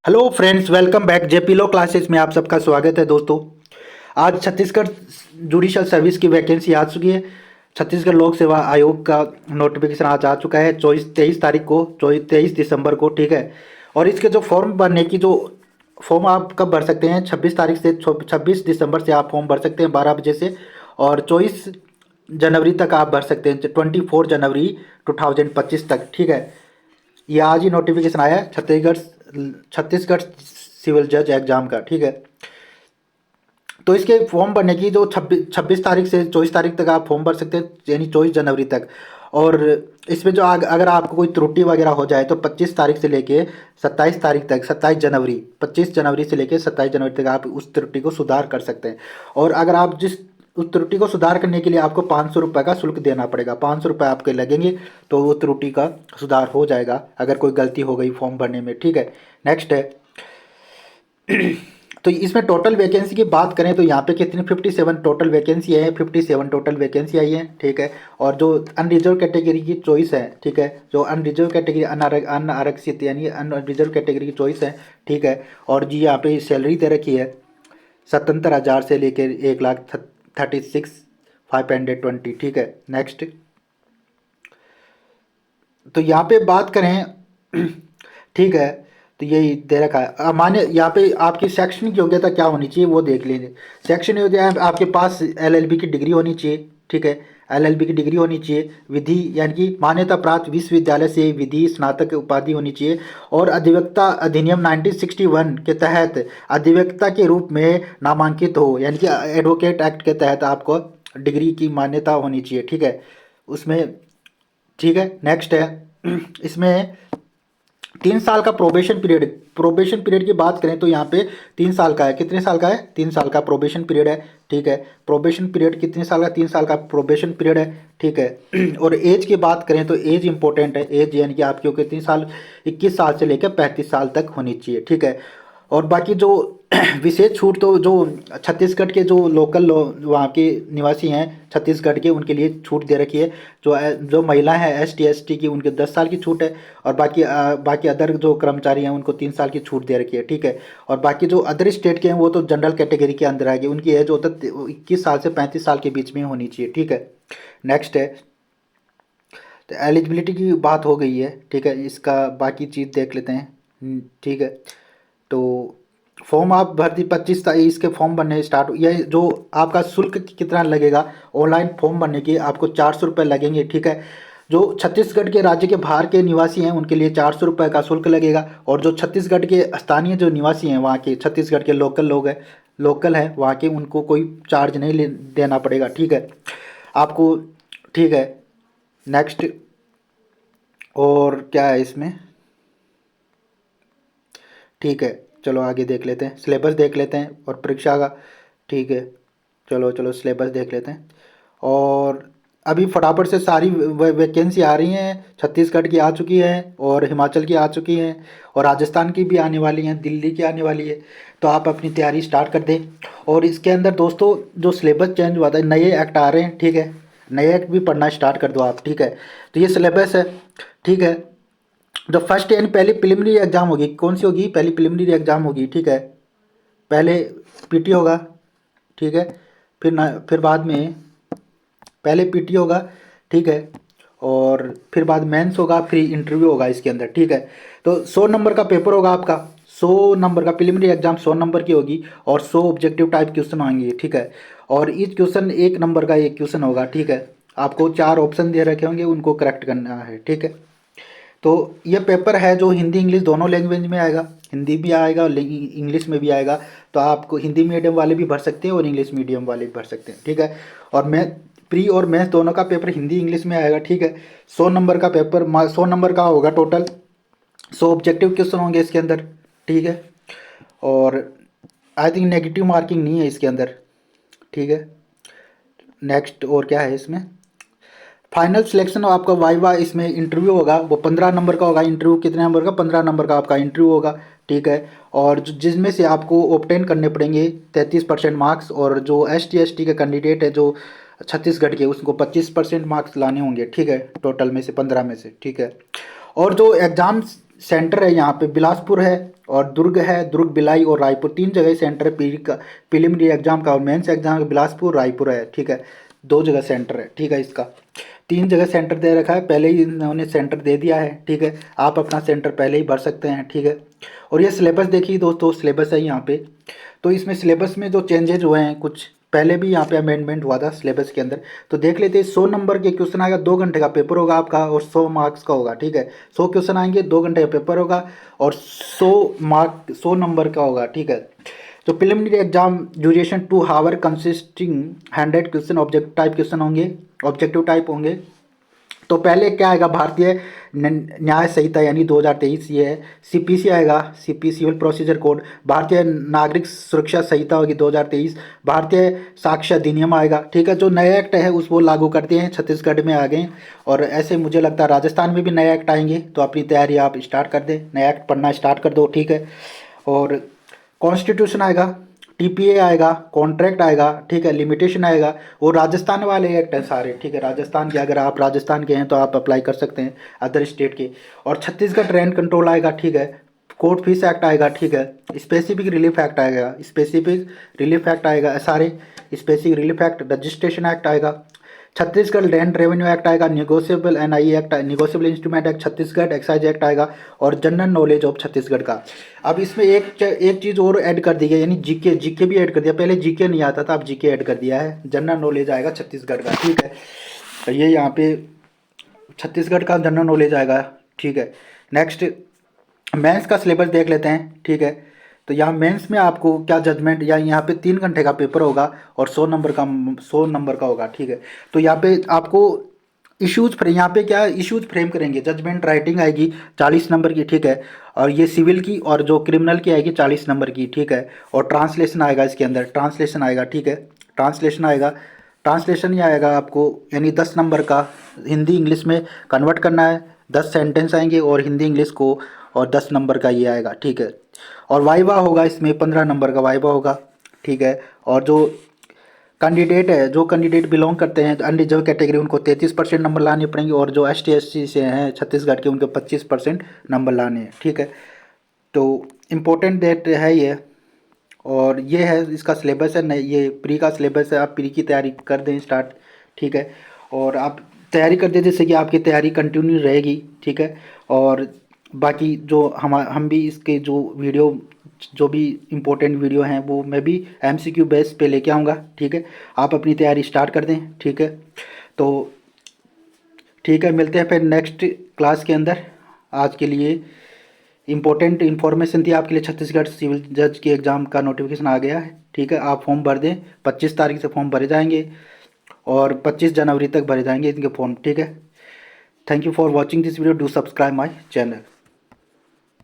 Hello friends, welcome back JP law classes में आप सबका स्वागत है दोस्तों। आज छत्तीसगढ़ जुडिशल सर्विस की वैकेंसी आ चुकी है। छत्तीसगढ़ लोक सेवा आयोग का नोटिफिकेशन आज आ चुका है 23 तारीख को, 23 दिसंबर को, ठीक है। और इसके जो फॉर्म भरने की जो फॉर्म आप कब भर सकते हैं, 26 तारीख से 26 दिसंबर से आप फॉर्म भर सकते हैं 12 बजे से। और 24 जनवरी तक आप भर सकते हैं, 24 जनवरी 2025 तक, ठीक है। ये आज ही नोटिफिकेशन आया है छत्तीसगढ़ सिविल जज एग्जाम का, ठीक है। तो इसके फॉर्म भरने की जो 26 तारीख से 24 तारीख तक आप फॉर्म भर सकते हैं, यानी 24 जनवरी तक। और इसमें जो अगर आपको कोई त्रुटि वगैरह हो जाए तो 25 तारीख से लेके 27 तारीख तक, 27 जनवरी, 25 जनवरी से लेके 27 जनवरी तक आप उस त्रुटि को सुधार कर सकते हैं। और अगर आप उस त्रुटि को सुधार करने के लिए आपको 500 रुपये का शुल्क देना पड़ेगा, 500 रुपये आपके लगेंगे। तो वो त्रुटि का सुधार हो जाएगा अगर कोई गलती हो गई फॉर्म भरने में, ठीक है। नेक्स्ट है तो इसमें टोटल वैकेंसी की बात करें तो यहाँ पे कितनी 57 टोटल वैकेंसी है, 57 टोटल वैकेंसी आई है, ठीक है। और जो अनरिजर्व कैटेगरी की चॉइस है, ठीक है, जो अनरिजर्व कैटेगरी अनारक्षित यानी अनरिजर्व कैटेगरी की चॉइस है, ठीक है। और जी यहाँ पे सैलरी दे रखी है 77,000 से लेकर 1,36,520, ठीक है। नेक्स्ट, तो यहाँ पे बात करें ठीक है, तो यही दे रखा है। माने यहाँ पे आपकी शैक्षणिक योग्यता क्या होनी चाहिए वो देख लीजिए। शैक्षणिक योग्यता आपके पास एलएलबी की डिग्री होनी चाहिए, ठीक है। एलएलबी की डिग्री होनी चाहिए, विधि यानी कि मान्यता प्राप्त विश्वविद्यालय से विधि स्नातक उपाधि होनी चाहिए। और अधिवक्ता अधिनियम 1961 के तहत अधिवक्ता के रूप में नामांकित हो, यानी कि एडवोकेट एक्ट के तहत आपको डिग्री की मान्यता होनी चाहिए, ठीक है उसमें, ठीक है। नेक्स्ट है इसमें 3 साल का प्रोबेशन पीरियड की बात करें तो यहाँ पे 3 साल का है। कितने साल का है? 3 साल का प्रोबेशन पीरियड है, ठीक है। प्रोबेशन पीरियड कितने साल का? 3 साल का प्रोबेशन पीरियड है, ठीक है। और एज की बात करें तो एज इंपॉर्टेंट है। एज यानी कि आपकी कितनी साल, 21 साल से लेकर 35 साल तक होनी चाहिए, ठीक है। और बाकी जो विशेष छूट तो जो छत्तीसगढ़ के जो लोकल वहाँ के निवासी हैं छत्तीसगढ़ के, उनके लिए छूट दे रखी है। जो जो महिला है ST ST की, उनके 10 साल की छूट है। और बाकी अदर जो कर्मचारी हैं उनको 3 साल की छूट दे रखी है, ठीक है। और बाकी जो अदर स्टेट के हैं वो तो जनरल कैटेगरी के अंदर आएगी, उनकी एज होता है 21 साल से 35 साल के बीच में होनी चाहिए, ठीक है। नेक्स्ट है, तो एलिजिबिलिटी की बात हो गई है, ठीक है। इसका बाकी चीज़ देख लेते हैं, ठीक है। तो फॉर्म आप भर दी 25 तारीख, इसके फॉर्म भरने स्टार्ट, ये जो आपका शुल्क कितना लगेगा ऑनलाइन फॉर्म भरने की, आपको 400 रुपये लगेंगे, ठीक है। जो छत्तीसगढ़ के राज्य के बाहर के निवासी हैं उनके लिए 400 रुपये का शुल्क लगेगा। और जो छत्तीसगढ़ के स्थानीय जो निवासी हैं, वहाँ के छत्तीसगढ़ के लोकल हैं वहाँ के, उनको कोई चार्ज नहीं देना पड़ेगा, ठीक है आपको, ठीक है। नेक्स्ट, और क्या है इसमें, ठीक है। चलो आगे देख लेते हैं, सिलेबस देख लेते हैं और परीक्षा का, ठीक है। चलो सिलेबस देख लेते हैं। और अभी फटाफट से सारी वैकेंसी आ रही हैं, छत्तीसगढ़ की आ चुकी है और हिमाचल की आ चुकी हैं और राजस्थान की भी आने वाली हैं, दिल्ली की आने वाली है। तो आप अपनी तैयारी स्टार्ट कर दें। और इसके अंदर दोस्तों जो सिलेबस चेंज हुआ था, नए एक्ट आ रहे हैं, ठीक है। नए एक्ट भी पढ़ना स्टार्ट कर दो आप, ठीक है। तो ये सिलेबस है, ठीक है। जो फर्स्ट यानी पहली प्रिलिमिनरी एग्जाम होगी, कौन सी होगी? पहली प्रिलिमिनरी एग्जाम होगी, ठीक है। पहले PT होगा, ठीक है। फिर बाद में पहले PT होगा, ठीक है। और फिर बाद मेंस होगा, फिर इंटरव्यू होगा इसके अंदर, ठीक है। तो 100 नंबर का पेपर होगा आपका, 100 नंबर का प्रिलिमिनरी एग्जाम 100 नंबर की होगी। और 100 ऑब्जेक्टिव टाइप क्वेश्चन आएंगे, ठीक है। और ईच क्वेश्चन 1 नंबर का एक क्वेश्चन होगा, ठीक है। आपको 4 ऑप्शन दे रखे होंगे, उनको करेक्ट करना है, ठीक है। तो ये पेपर है जो हिंदी इंग्लिश दोनों लैंग्वेज में आएगा, हिंदी भी आएगा और इंग्लिश में भी आएगा। तो आपको हिंदी मीडियम वाले भी भर सकते हैं और इंग्लिश मीडियम वाले भी भर सकते हैं, ठीक है। और प्री और मैथ दोनों का पेपर हिंदी इंग्लिश में आएगा, ठीक है। 100 नंबर का पेपर, 100 नंबर का होगा टोटल, 100 ऑब्जेक्टिव क्वेश्चन होंगे इसके अंदर, ठीक है। और आई थिंक नेगेटिव मार्किंग नहीं है इसके अंदर, ठीक है। नेक्स्ट, और क्या है इसमें, फाइनल सिलेक्शन आपका वाइवा, इसमें इंटरव्यू होगा, वो 15 नंबर का होगा। इंटरव्यू कितने नंबर का? 15 नंबर का आपका इंटरव्यू होगा, ठीक है। और जिसमें से आपको ऑब्टेन करने पड़ेंगे 33% मार्क्स। और जो ST ST के कैंडिडेट है जो छत्तीसगढ़ के, उसको 25% मार्क्स लाने होंगे, ठीक है, टोटल में से 15 में से, ठीक है। और जो एग्ज़ाम सेंटर है यहाँ पे बिलासपुर है और दुर्ग है, दुर्ग भिलाई और रायपुर, 3 जगह सेंटर है प्रीलिमिनरी एग्जाम का और मेंस एग्जाम का। बिलासपुर रायपुर है, ठीक है, 2 जगह सेंटर है, ठीक है। इसका 3 जगह सेंटर दे रखा है, पहले ही इन्होंने सेंटर दे दिया है, ठीक है। आप अपना सेंटर पहले ही भर सकते हैं, ठीक है। और ये सिलेबस देखिए दोस्तों, सिलेबस है यहाँ पे। तो इसमें सिलेबस में जो चेंजेज हुए हैं कुछ, पहले भी यहाँ पे अमेंडमेंट हुआ था सिलेबस के अंदर। तो देख लेते हैं, 100 नंबर के क्वेश्चन आएगा, 2 घंटे का पेपर होगा आपका और 100 मार्क्स का होगा, ठीक है। 100 क्वेश्चन आएंगे, 2 घंटे का पेपर होगा और 100 नंबर का होगा, ठीक है। तो preliminary exam duration 2 hour consisting 100 question objective type question होंगे, ऑब्जेक्टिव टाइप होंगे। तो पहले क्या आएगा, भारतीय न्याय संहिता यानी 2023, ये है। सीपीसी आएगा, सीपी सिविल प्रोसीजर कोड। भारतीय नागरिक सुरक्षा संहिता होगी 2023। भारतीय साक्ष्य अधिनियम आएगा, ठीक है। जो नए एक्ट है उस वो लागू करते हैं, छत्तीसगढ़ में आ गए और ऐसे मुझे लगता है राजस्थान में भी नए एक्ट आएंगे। तो अपनी तैयारी आप स्टार्ट कर दें, नया एक्ट पढ़ना स्टार्ट कर दो, ठीक है। और कॉन्स्टिट्यूशन आएगा, टीपीए आएगा, कॉन्ट्रैक्ट आएगा, ठीक है, लिमिटेशन आएगा। वो राजस्थान वाले एक्ट हैं सारे, ठीक है। राजस्थान के, अगर आप राजस्थान के हैं तो आप अप्लाई कर सकते हैं अदर स्टेट के। और छत्तीसगढ़ रेंट कंट्रोल आएगा, ठीक है। कोर्ट फीस एक्ट आएगा, ठीक है। स्पेसिफिक रिलीफ एक्ट आएगा, स्पेसिफिक रिलीफ एक्ट आएगा सारे, specific relief act. Registration act आएगा, छत्तीसगढ़ लैंड रेवेन्यू एक्ट आएगा, negotiable NI act, negotiable instrument act Chhattisgarh, excise act आएगा और जनरल नॉलेज ऑफ छत्तीसगढ़ का। अब इसमें एक चीज़ और ऐड कर दी गई, यानी जीके भी ऐड कर दिया। पहले जीके नहीं आता था, अब जीके ऐड कर दिया है। जनरल नॉलेज आएगा छत्तीसगढ़ का, ठीक है। तो ये यहाँ पे छत्तीसगढ़ का जनरल नॉलेज आएगा, ठीक है। नेक्स्ट मेंस का सिलेबस देख लेते हैं, ठीक है। तो यहाँ मेंस में आपको क्या जजमेंट, या यहाँ पे 3 घंटे का पेपर होगा और 100 नंबर का होगा, ठीक है। तो यहाँ पे आपको इश्यूज फ्रेम, यहाँ पे क्या इश्यूज फ्रेम करेंगे। जजमेंट राइटिंग आएगी 40 नंबर की, ठीक है। और ये सिविल की और जो क्रिमिनल की आएगी 40 नंबर की, ठीक है। और ट्रांसलेशन आएगा इसके अंदर, ट्रांसलेशन आएगा, ठीक है। ट्रांसलेशन आएगा, ट्रांसलेशन ही आएगा आपको, यानी 10 नंबर का हिंदी इंग्लिश में कन्वर्ट करना है। 10 सेंटेंस आएंगे और हिंदी इंग्लिश को, और 10 नंबर का ये आएगा, ठीक है। और वाइवा होगा इसमें, 15 नंबर का वाइवा होगा, ठीक है। और जो कैंडिडेट है, जो कैंडिडेट बिलोंग करते हैं अनरिजर्व कैटेगरी, उनको 33% नंबर लाने पड़ेंगे और जो ST SC से हैं छत्तीसगढ़ के, उनको 25% नंबर लाने हैं, ठीक है। तो इम्पोर्टेंट डेट है ये, और ये है इसका सिलेबस है, ये प्री का सिलेबस है। आप प्री की तैयारी कर दें स्टार्ट, ठीक है। और आप तैयारी कर दें जिससे कि आपकी तैयारी कंटिन्यू रहेगी, ठीक है। और बाकी जो हम भी इसके जो भी इम्पोर्टेंट वीडियो हैं वो मैं भी MCQ बेस पे लेके आऊँगा, ठीक है। आप अपनी तैयारी स्टार्ट कर दें, ठीक है। तो ठीक है, मिलते हैं फिर नेक्स्ट क्लास के अंदर। आज के लिए इम्पोर्टेंट इन्फॉर्मेशन थी आपके लिए। छत्तीसगढ़ सिविल जज की एग्ज़ाम का नोटिफिकेशन आ गया है, ठीक है। आप फॉर्म भर दें, 25 तारीख से फॉर्म भरे जाएंगे और 25 जनवरी तक भरे जाएंगे इनके फॉर्म, ठीक है। Thank you for watching this video, do subscribe my channel.